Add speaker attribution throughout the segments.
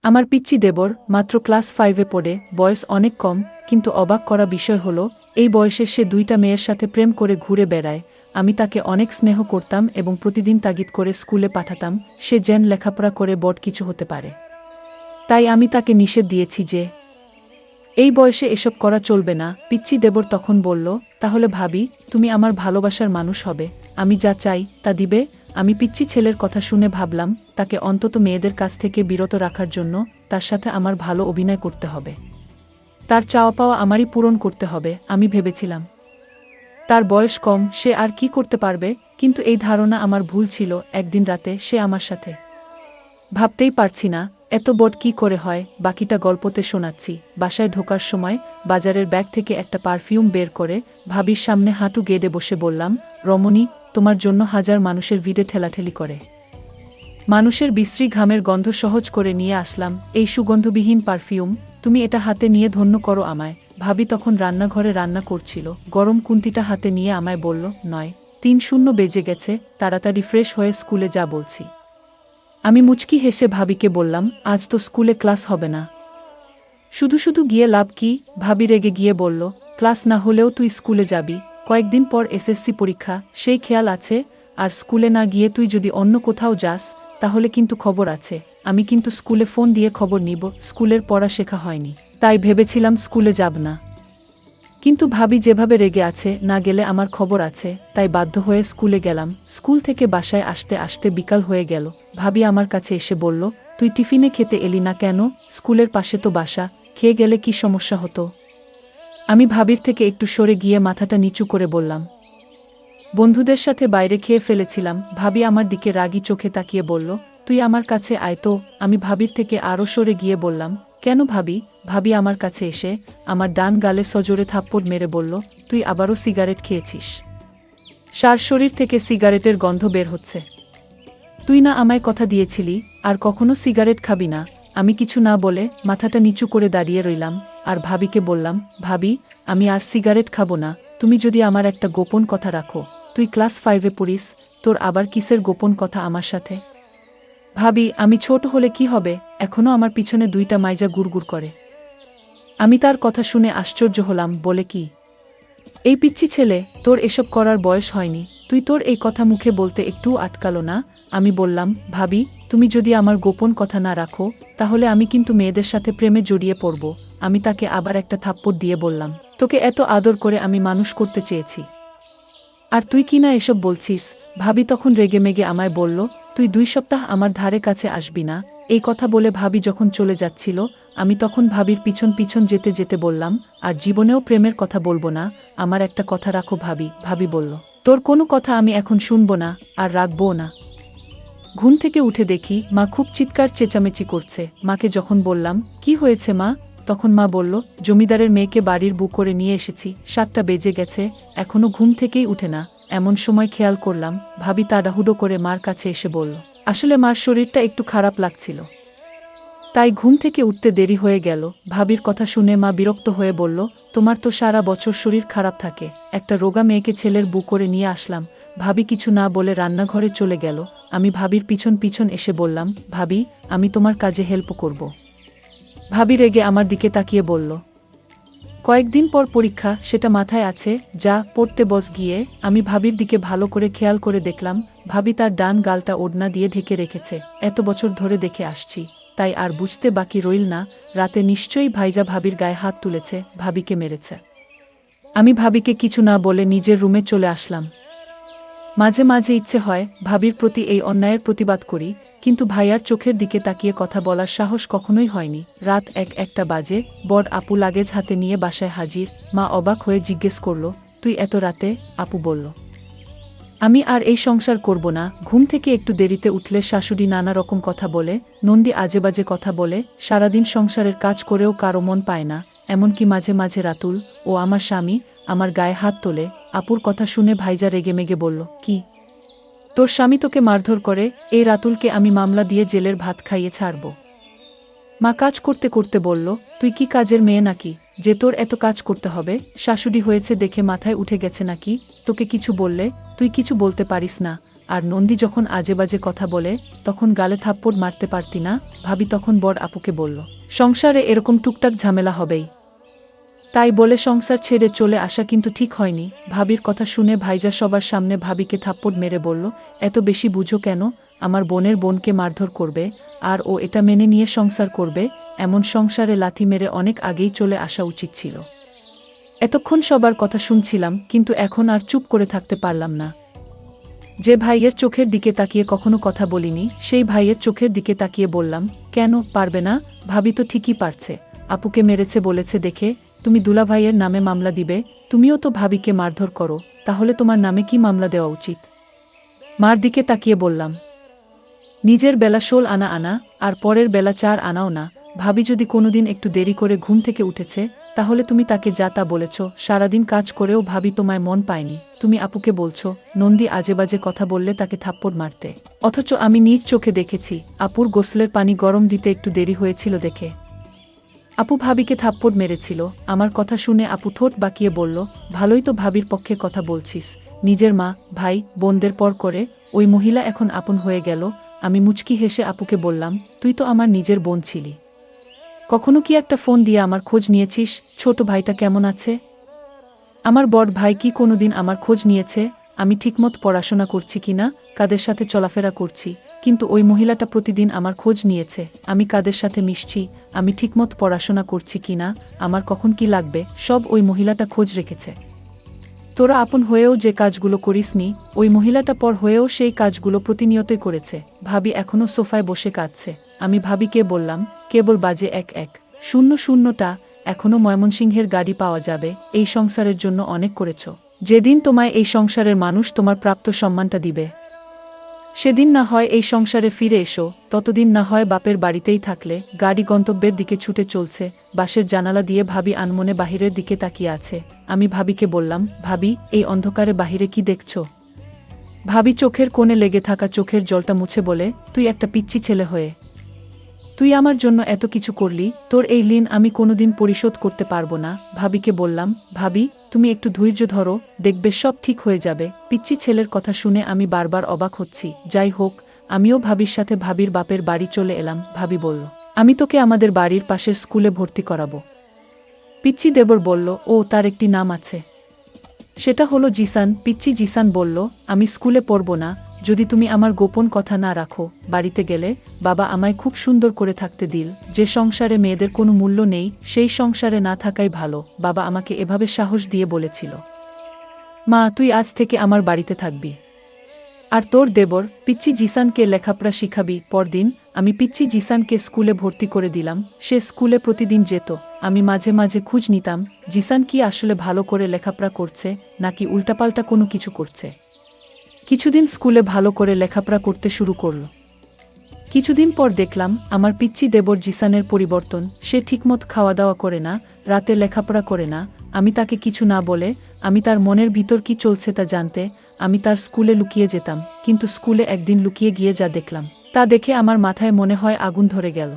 Speaker 1: আমার পিচ্চি দেবর মাত্র ক্লাস 5-এ পড়ে, বয়স অনেক কম, কিন্তু অবাক করা বিষয় হলো এই বয়সে সে 2টা মেয়ের সাথে প্রেম করে ঘুরে বেড়ায়। আমি তাকে অনেক স্নেহ করতাম এবং প্রতিদিন তাগিদ করে স্কুলে পাঠাতাম সে যেন লেখাপড়া করে বড় কিছু হতে পারে। তাই আমি তাকে নিষেধ দিয়েছি যে এই বয়সে এসব করা চলবে না। পিচ্চি দেবর তখন বলল, তাহলে ভাবি তুমি আমার ভালোবাসার মানুষ হবে, আমি যা চাই তা দিবে? আমি পিচ্চি ছেলের কথা শুনে ভাবলাম তাকে অন্তত মেয়েদের কাছ থেকে বিরত রাখার জন্য তার সাথে আমার ভালো অভিনয় করতে হবে, তার চাওয়া পাওয়া আমারই পূরণ করতে হবে। আমি ভেবেছিলাম তার বয়স কম, সে আর কি করতে পারবে, কিন্তু এই ধারণা আমার ভুল ছিল। একদিন রাতে সে আমার সাথে ভাবতেই পারছি না এত বড় কি করে হয়, বাকিটা গল্পতে শোনাচ্ছি। বাসায় ঢোকার সময় বাজারের ব্যাগ থেকে একটা পারফিউম বের করে ভাবির সামনে হাঁটু গেড়ে বসে বললাম, রমণী, তোমার জন্য হাজার মানুষের ভিড়ে ঠেলাঠেলি করে মানুষের বিশ্রী ঘামের গন্ধ সহজ করে নিয়ে আসলাম এই সুগন্ধবিহীন পারফিউম, তুমি এটা হাতে নিয়ে ধন্য করো আমায়। ভাবি তখন রান্নাঘরে রান্না করছিল, গরম কুন্তিটা হাতে নিয়ে আমায় বলল, 9:30 বেজে গেছে, তাড়াতাড়ি ফ্রেশ হয়ে স্কুলে যা বলছি। আমি মুচকি হেসে ভাবিকে বললাম, আজ তো স্কুলে ক্লাস হবে না। শুধু শুধু গিয়ে লাভ কি? ভাবি রেগে গিয়ে বলল, ক্লাস না হলেও তুই স্কুলে যাবি, কয়েকদিন পর এসএসসি পরীক্ষা, সেই খেয়াল আছে? আর স্কুলে না গিয়ে তুই যদি অন্য কোথাও যাস তাহলে কিন্তু খবর আছে। আমি কিন্তু স্কুলে ফোন দিয়ে খবর নিব। স্কুলের পড়া শেখা হয়নি, তাই ভেবেছিলাম স্কুলে যাব না, কিন্তু ভাবি যেভাবে রেগে আছে, না গেলে আমার খবর আছে, তাই বাধ্য হয়ে স্কুলে গেলাম। স্কুল থেকে বাসায় আসতে আসতে বিকাল হয়ে গেল। ভাবি আমার কাছে এসে বলল, তুই টিফিনে খেতে এলি না কেন? স্কুলের পাশে তো বাসা, খেয়ে গেলে কি সমস্যা হতো? আমি ভাবির থেকে একটু সরে গিয়ে মাথাটা নিচু করে বললাম, বন্ধুদের সাথে বাইরে খেয়ে ফেলেছিলাম। ভাবি আমার দিকে রাগী চোখে তাকিয়ে বলল, তুই আমার কাছে আয় তো। আমি ভাবির থেকে আরও সরে গিয়ে বললাম, কেন ভাবি? ভাবি আমার কাছে এসে আমার ডান গালে সজোরে থাপ্পড় মেরে বলল, তুই আবারও সিগারেট খেয়েছিস। সার শরীর থেকে সিগারেটের গন্ধ বের হচ্ছে। তুই না আমায় কথা দিয়েছিলি আর কখনো সিগারেট খাবি না? আমি কিছু না বলে মাথাটা নিচু করে দাঁড়িয়ে রইলাম আর ভাবিকে বললাম, ভাবি, আমি আর সিগারেট খাবো না। তুমি যদি আমার একটা গোপন কথা রাখো। তুই ক্লাস 5-এ পড়িস, তোর আবার কিসের গোপন কথা আমার সাথে? ভাবি, আমি ছোট হলে কি হবে, এখনো আমার পিছনে 2টা মাইজা গুড়গুড় করে। আমি তার কথা শুনে আশ্চর্য হলাম, বলে কি, এই পিচ্চি ছেলে, তোর এসব করার বয়স হয়নি। তুই তোর এই কথা মুখে বলতে একটুও আটকালো না? আমি বললাম, ভাবি, তুমি যদি আমার গোপন কথা না রাখো তাহলে আমি কিন্তু মেয়েদের সাথে প্রেমে জড়িয়ে পড়ব। আমি তাকে আবার একটা থাপ্পড় দিয়ে বললাম, তোকে এত আদর করে আমি মানুষ করতে চেয়েছি, আর তুই কি না এসব বলছিস? ভাবি তখন রেগেমেগে আমায় বলল, তুই 2 সপ্তাহ আমার ধারে কাছে আসবি না। এই কথা বলে ভাবি যখন চলে যাচ্ছিল, আমি তখন ভাবির পিছন পিছন যেতে যেতে বললাম, আর জীবনেও প্রেমের কথা বলবো না। আমার একটা কথা রাখো ভাবি। ভাবি বলল, তোর কোনো কথা আমি এখন শুনবো না, আর রাখবো না। ঘুম থেকে উঠে দেখি মা খুব চিৎকার চেঁচামেচি করছে। মাকে যখন বললাম, কি হয়েছে মা, তখন মা বলল, জমিদারের মেয়েকে বাড়ির বুক করে নিয়ে এসেছি, 7টা বেজে গেছে, এখনো ঘুম থেকেই উঠে না। এমন সময় খেয়াল করলাম ভাবি তাড়াহুড়ো করে মার কাছে এসে বলল, আসলে মার শরীরটা একটু খারাপ লাগছিল, তাই ঘুম থেকে উঠতে দেরি হয়ে গেল। ভাবির কথা শুনে মা বিরক্ত হয়ে বলল, তোমার তো সারা বছর শরীর খারাপ থাকে, একটা রোগা মেয়েকে ছেলের বুক করে নিয়ে আসলাম। ভাবি কিছু না বলে রান্নাঘরে চলে গেল। আমি ভাবির পিছন পিছন এসে বললাম, ভাবি, আমি তোমার কাজে হেল্প করব। ভাবি রেগে আমার দিকে তাকিয়ে বলল, কয়েকদিন পর পরীক্ষা, সেটা মাথায় আছে, যা পড়তে বস গিয়ে। আমি ভাবির দিকে ভালো করে খেয়াল করে দেখলাম ভাবি তার ডান গালটা ওড়না দিয়ে ঢেকে রেখেছে। এত বছর ধরে দেখে আসছি, তাই আর বুঝতে বাকি রইল না, রাতে নিশ্চয়ই ভাইজা ভাবির গায়ে হাত তুলেছে, ভাবিকে মেরেছে। আমি ভাবিকে কিছু না বলে নিজের রুমে চলে আসলাম। মাঝে মাঝে ইচ্ছে হয় ভাবির প্রতি এই অন্যায়ের প্রতিবাদ করি, কিন্তু ভাইয়ার চোখের দিকে তাকিয়ে কথা বলার সাহস কখনোই হয়নি। রাত 1-1টা বাজে, বড় আপু লাগেজ হাতে নিয়ে বাসায় হাজির। মা অবাক হয়ে জিজ্ঞেস করল, তুই এত রাতে? আপু বলল, আমি আর এই সংসার করব না। ঘুম থেকে একটু দেরিতে উঠলে শাশুড়ি নানা রকম কথা বলে, নন্দী আজেবাজে কথা বলে, সারাদিন সংসারের কাজ করেও কারো মন পায় না। এমনকি মাঝে মাঝে রাতুল ও আমার স্বামী আমার গায়ে হাত তোলে। আপুর কথা শুনে ভাইজা রেগেমেগে বলল, কি, তোর স্বামী তোকে মারধর করে? এই রাতুলকে আমি মামলা দিয়ে জেলের ভাত খাইয়ে ছাড়ব। মা কাজ করতে করতে বলল, তুই কি কাজের মেয়ে নাকি যে তোর এত কাজ করতে হবে? শাশুড়ি হয়েছে দেখে মাথায় উঠে গেছে নাকি? তোকে কিছু বললে তুই কিছু বলতে পারিস না? আর নন্দী যখন আজেবাজে কথা বলে তখন গালে থাপ্পড় মারতে পারতি না? ভাবি তখন বড় আপুকে বলল, সংসারে এরকম টুকটাক ঝামেলা হবেই, তাই বলে সংসার ছেড়ে চলে আসা কিন্তু ঠিক হয়নি। ভাবির কথা শুনে ভাইজা সবার সামনে ভাবিকে থাপ্পড় মেরে বলল, এত বেশি বুঝো কেন? আমার বোনের বোনকে মারধর করবে আর ও এটা মেনে নিয়ে সংসার করবে? এমন সংসারে লাথি মেরে অনেক আগেই চলে আসা উচিত ছিল। এতক্ষণ সবার কথা শুনছিলাম, কিন্তু এখন আর চুপ করে থাকতে পারলাম না। যে ভাইয়ের চোখের দিকে তাকিয়ে কখনো কথা বলিনি, সেই ভাইয়ের চোখের দিকে তাকিয়ে বললাম, কেন পারবে না? ভাবি তো ঠিকই পারছে, আপুকে মেরেছে বলেছে দেখে। তুমি দুলাভাইয়ের নামে মামলা দিবে? তুমিও তো ভাবিকে মারধর করো, তাহলে তোমার নামে কি মামলা দেওয়া উচিত? মার দিকে তাকিয়ে বললাম, নিজের বেলা 16 আনা আনা, আর পরের বেলা 4 আনাও না। ভাবি যদি কোনোদিন একটু দেরি করে ঘুম থেকে উঠেছে, তাহলে তুমি তাকে যা তা বলেছ। সারাদিন কাজ করেও ভাবি তোমায় মন পায়নি, তুমি আপুকে বলছো নন্দী আজেবাজে কথা বললে তাকে থাপ্পড় মারতে। অথচ আমি নিজ চোখে দেখেছি আপুর গোসলের পানি গরম দিতে একটু দেরি হয়েছিল দেখে আপু ভাবিকে থাপ্পড় মেরেছিল। আমার কথা শুনে আপু ঠোঁট বাঁকিয়ে বলল, ভালোই তো ভাবির পক্ষে কথা বলছিস। নিজের মা ভাই বোনদের পর করে ওই মহিলা এখন আপন হয়ে গেল। আমি মুচকি হেসে আপুকে বললাম, তুই তো আমার নিজের বোন ছিলি, কখনো কি একটা ফোন দিয়ে আমার খোঁজ নিয়েছিস? ছোট ভাইটা কেমন আছে? আমার বড় ভাই কি কোনোদিন আমার খোঁজ নিয়েছে? আমি ঠিকমত পড়াশোনা করছি কিনা, কাদের সাথে চলাফেরা করছি? কিন্তু ওই মহিলাটা প্রতিদিন আমার খোঁজ নিয়েছে, আমি কাদের সাথে মিশছি, আমি ঠিকমত পড়াশোনা করছি কিনা, আমার কখন কি লাগবে, সব ওই মহিলাটা খোঁজ রেখেছে। তোরা আপন হয়েও যে কাজগুলো করিসনি, ওই মহিলাটা পর হয়েও সেই কাজগুলো প্রতিনিয়তই করেছে। ভাবি এখনো সোফায় বসে কাঁদছে। আমি ভাবিকে বললাম, কেবল বাজে 1-1-0-0টা, এখনো ময়মনসিংহের গাড়ি পাওয়া যাবে। এই সংসারের জন্য অনেক করেছ। যেদিন তোমায় এই সংসারের মানুষ তোমার প্রাপ্ত সম্মানটা দিবে, সেদিন না হয় এই সংসারে ফিরে এসো, ততদিন না হয় বাপের বাড়িতেই থাকলে। গাড়ি গন্তব্যের দিকে ছুটে চলছে। বাসের জানালা দিয়ে ভাবি আনমনে বাহিরের দিকে তাকিয়ে আছে। আমি ভাবিকে বললাম, ভাবি এই অন্ধকারে বাহিরে কি দেখছো? ভাবি চোখের কোণে লেগে থাকা চোখের জলটা মুছে বলে, তুই একটা পিচ্চি ছেলে হয়ে তুই আমার জন্য এত কিছু করলি, তোর এই ঋণ আমি কোনোদিন পরিশোধ করতে পারবো না। ভাবিকে বললাম, ভাবি তুমি একটু ধৈর্য ধরো, দেখবে সব ঠিক হয়ে যাবে। পিচ্চি ছেলের কথা শুনে আমি বারবার অবাক হচ্ছি। যাই হোক, আমিও ভাবির সাথে ভাবির বাপের বাড়ি চলে এলাম। ভাবি বলল, আমি তোকে আমাদের বাড়ির পাশের স্কুলে ভর্তি করাবো। পিচ্চি দেবর বলল, ও তার একটি নাম আছে, সেটা হলো জিসান। পিচ্চি জিসান বলল, আমি স্কুলে পড়ব না যদি তুমি আমার গোপন কথা না রাখো। বাড়িতে গেলে বাবা আমায় খুব সুন্দর করে থাকতে দিল। যে সংসারে মেয়েদের কোনো মূল্য নেই, সেই সংসারে না থাকাই ভালো। বাবা আমাকে এভাবে সাহস দিয়ে বলেছিল, মা তুই আজ থেকে আমার বাড়িতে থাকবি, আর তোর দেবর পিচ্চি জিসানকে লেখাপড়া শিখাবি। পরদিন আমি পিচ্চি জিসানকে স্কুলে ভর্তি করে দিলাম। সে স্কুলে প্রতিদিন যেত। আমি মাঝে মাঝে খোঁজ নিতাম জিসান কি আসলে ভালো করে লেখাপড়া করছে নাকি উল্টাপাল্টা কোনো কিছু করছে। কিছুদিন স্কুলে ভালো করে লেখাপড়া করতে শুরু করল। কিছুদিন পর দেখলাম আমার পিচ্চি দেবর জিসানের পরিবর্তন। সে ঠিকমত খাওয়া দাওয়া করে না, রাতে লেখাপড়া করে না। আমি তাকে কিছু না বলে, আমি তার মনের ভিতর কি চলছে তা জানতে আমি তার স্কুলে লুকিয়ে যেতাম। কিন্তু স্কুলে একদিন লুকিয়ে গিয়ে যা দেখলাম, তা দেখে আমার মাথায় মনে হয় আগুন ধরে গেল।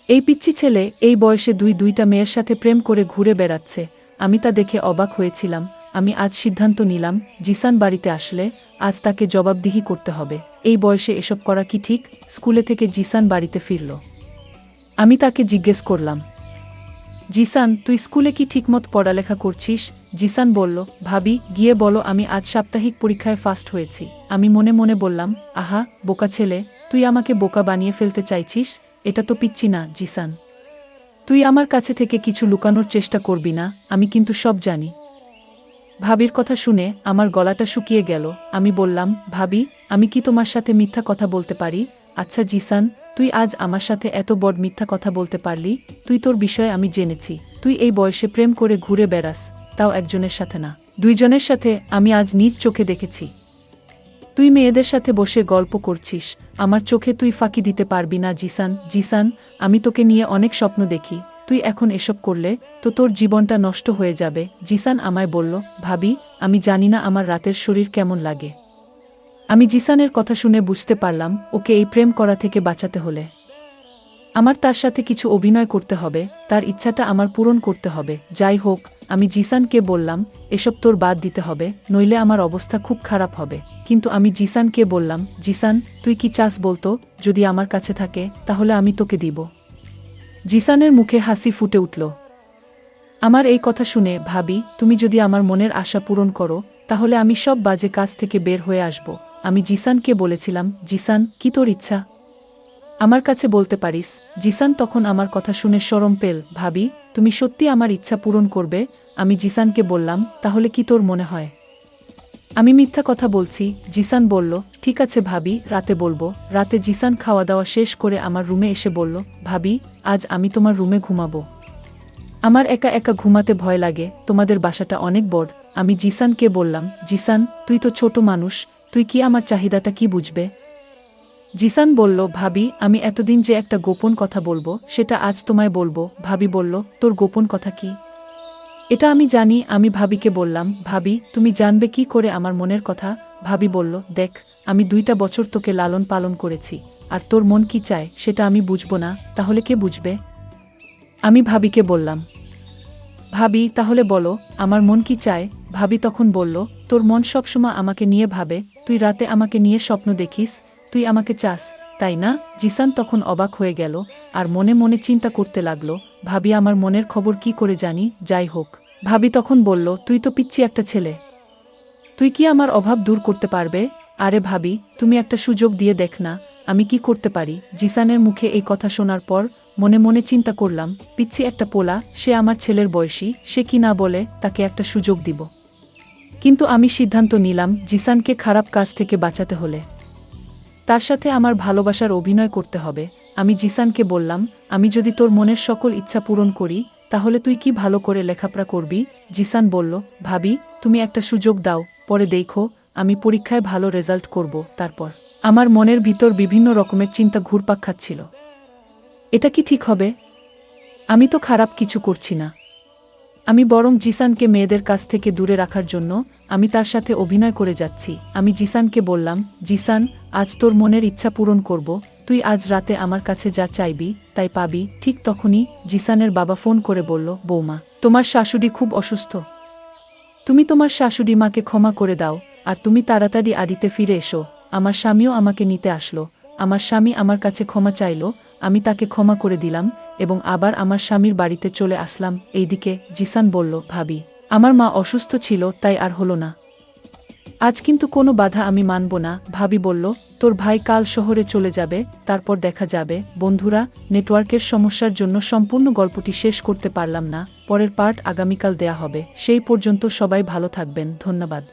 Speaker 1: এই পিচ্চি ছেলে এই বয়সে দুইটা মেয়ের সাথে প্রেম করে ঘুরে বেড়াচ্ছে। আমি তা দেখে অবাক হয়েছিলাম। আমি আজ সিদ্ধান্ত নিলাম, জিসান বাড়িতে আসলে আজ তাকে জবাবদিহি করতে হবে। এই বয়সে এসব করা কি ঠিক? স্কুলে থেকে জিসান বাড়িতে ফিরল। আমি তাকে জিজ্ঞেস করলাম, জিসান তুই স্কুলে কি ঠিকমত পড়ালেখা করছিস? জিসান বলল, ভাবি গিয়ে বলো আমি আজ সাপ্তাহিক পরীক্ষায় ফার্স্ট হয়েছি। আমি মনে মনে বললাম, আহা বোকা ছেলে, তুই আমাকে বোকা বানিয়ে ফেলতে চাইছিস? এটা তো পিচ্চি না জিসান, তুই আমার কাছে থেকে কিছু লুকানোর চেষ্টা করবি না, আমি কিন্তু সব জানি। ভাবির কথা শুনে আমার গলাটা শুকিয়ে গেল। আমি বললাম, ভাবি আমি কি তোমার সাথে মিথ্যা কথা বলতে পারি? আচ্ছা জিসান, তুই আজ আমার সাথে এত বড় মিথ্যা কথা বলতে পারলি? তোর বিষয়ে আমি জেনেছি, তুই এই বয়সে প্রেম করে ঘুরে বেড়াস, তাও একজনের সাথে না, দুইজনের সাথে। আমি আজ নিজ চোখে দেখেছি তুই মেয়েদের সাথে বসে গল্প করছিস। আমার চোখে তুই ফাঁকি দিতে পারবি না জিসান। জিসান আমি তোকে নিয়ে অনেক স্বপ্ন দেখি, তুই এখন এসব করলে তো তোর জীবনটা নষ্ট হয়ে যাবে। জিসান আমায় বলল, ভাবি আমি জানি না আমার রাতের শরীর কেমন লাগে। আমি জিসানের কথা শুনে বুঝতে পারলাম ওকে এই প্রেম করা থেকে বাঁচাতে হলে আমার তার সাথে কিছু অভিনয় করতে হবে, তার ইচ্ছাটা আমার পূরণ করতে হবে। যাই হোক, আমি জিসানকে বললাম, এসব তোর বাদ দিতে হবে, নইলে আমার অবস্থা খুব খারাপ হবে। কিন্তু আমি জিসানকে বললাম, জিসান, তুই কি চাস বলতো? যদি আমার কাছে থাকে তাহলে আমি তোকে দিব। জিসানের মুখে হাসি ফুটে উঠল। আমার এই কথা শুনে ভাবি, তুমি যদি আমার মনের আশা পূরণ করো তাহলে আমি সব বাজে কাজ থেকে বের হয়ে আসব। আমি জিসানকে বলেছিলাম, জিসান, কি তোর ইচ্ছা আমার কাছে বলতে পারিস। জিসান তখন আমার কথা শুনে শরম পেল। ভাবি, তুমি সত্যি আমার ইচ্ছা পূরণ করবে? আমি জিসানকে বললাম, তাহলে কি তোর মনে হয় আমি মিথ্যা কথা বলছি? জিসান বলল, ঠিক আছে ভাবি, রাতে বলবো। রাতে জিসান খাওয়া দাওয়া শেষ করে আমার রুমে এসে বলল, ভাবি, আজ আমি তোমার রুমে ঘুমাবো। আমার একা একা ঘুমাতে ভয় লাগে, তোমাদের বাসাটা অনেক বড়। আমি জিসানকে বললাম, জিসান, তুই তো ছোট মানুষ, তুই কি আমার চাহিদাটা কি বুঝবে? জিসান বলল, ভাবি, আমি এতদিন যে একটা গোপন কথা বলবো সেটা আজ তোমায় বলবো। ভাবি বলল, তোর গোপন কথা কি? এটা আমি জানি। আমি ভাবিকে বললাম, ভাবি, তুমি জানবে কি করে আমার মনের কথা? ভাবি বলল, দেখ, আমি 2টা বছর তোকে লালন পালন করেছি, আর তোর মন কি চায় সেটা আমি বুঝবো না, তাহলে কে বুঝবে? আমি ভাবিকে বললাম, ভাবি, তাহলে বলো আমার মন কি চায়? ভাবি তখন বলল, তোর মন সবসময় আমাকে নিয়ে ভাবে, তুই রাতে আমাকে নিয়ে স্বপ্ন দেখিস, তুই আমাকে চাস, তাই না? জিসান তখন অবাক হয়ে গেল আর মনে মনে চিন্তা করতে লাগলো, ভাবি আমার মনের খবর কি করে জানি? যাই হোক, ভাবি তখন বলল, তুই তো পিচ্চি একটা ছেলে, তুই কি আমার অভাব দূর করতে পারবে? আরে ভাবি, তুমি একটা সুযোগ দিয়ে দেখ না, আমি কি করতে পারি? জিসানের মুখে এই কথা শোনার পর মনে মনে চিন্তা করলাম, পিচ্ছি একটা পোলা, সে আমার ছেলের বয়সী, সে কি না বলে তাকে একটা সুযোগ দিব। কিন্তু আমি সিদ্ধান্ত নিলাম, জিসানকে খারাপ কাজ থেকে বাঁচাতে হলে তার সাথে আমার ভালোবাসার অভিনয় করতে হবে। আমি জিসানকে বললাম, আমি যদি তোর মনের সকল ইচ্ছা পূরণ করি তাহলে তুই কি ভালো করে লেখাপড়া করবি? জিসান বলল, ভাবি, তুমি একটা সুযোগ দাও, পরে দেখো আমি পরীক্ষায় ভালো রেজাল্ট করব। তারপর আমার মনের ভিতর বিভিন্ন রকমের চিন্তা ঘুরপাক খাচ্ছিল। এটা কি ঠিক হবে? আমি তো খারাপ কিছু করছি না। আমি বরং জিসানকে মেয়েদের কাছ থেকে দূরে রাখার জন্য আমি তার সাথে অভিনয় করে যাচ্ছি। আমি জিসানকে বললাম, জিসান, আজ তোর মনের ইচ্ছা পূরণ করব, তুই আজ রাতে আমার কাছে যা চাইবি তাই পাবি। ঠিক তখনই জিসানের বাবা ফোন করে বলল, বৌমা, তোমার শাশুড়ি খুব অসুস্থ, তুমি তোমার শাশুড়ি মাকে ক্ষমা করে দাও, আর তুমি তাড়াতাড়ি আড়িতে ফিরে এসো। আমার স্বামীও আমাকে নিতে আসলো। আমার স্বামী আমার কাছে ক্ষমা চাইল, আমি তাকে ক্ষমা করে দিলাম এবং আবার আমার স্বামীর বাড়িতে চলে আসলাম। এইদিকে জিসান বলল, ভাবি, আমার মা অসুস্থ ছিল তাই আর হলো না, আজ কিন্তু কোনো বাধা আমি মানব না। ভাবি বলল, তোর ভাই কাল শহরে চলে যাবে, তারপর দেখা যাবে। বন্ধুরা, নেটওয়ার্কের সমস্যার জন্য সম্পূর্ণ গল্পটি শেষ করতে পারলাম না, পরের পার্ট আগামীকাল দেয়া হবে। সেই পর্যন্ত সবাই ভালো থাকবেন, ধন্যবাদ।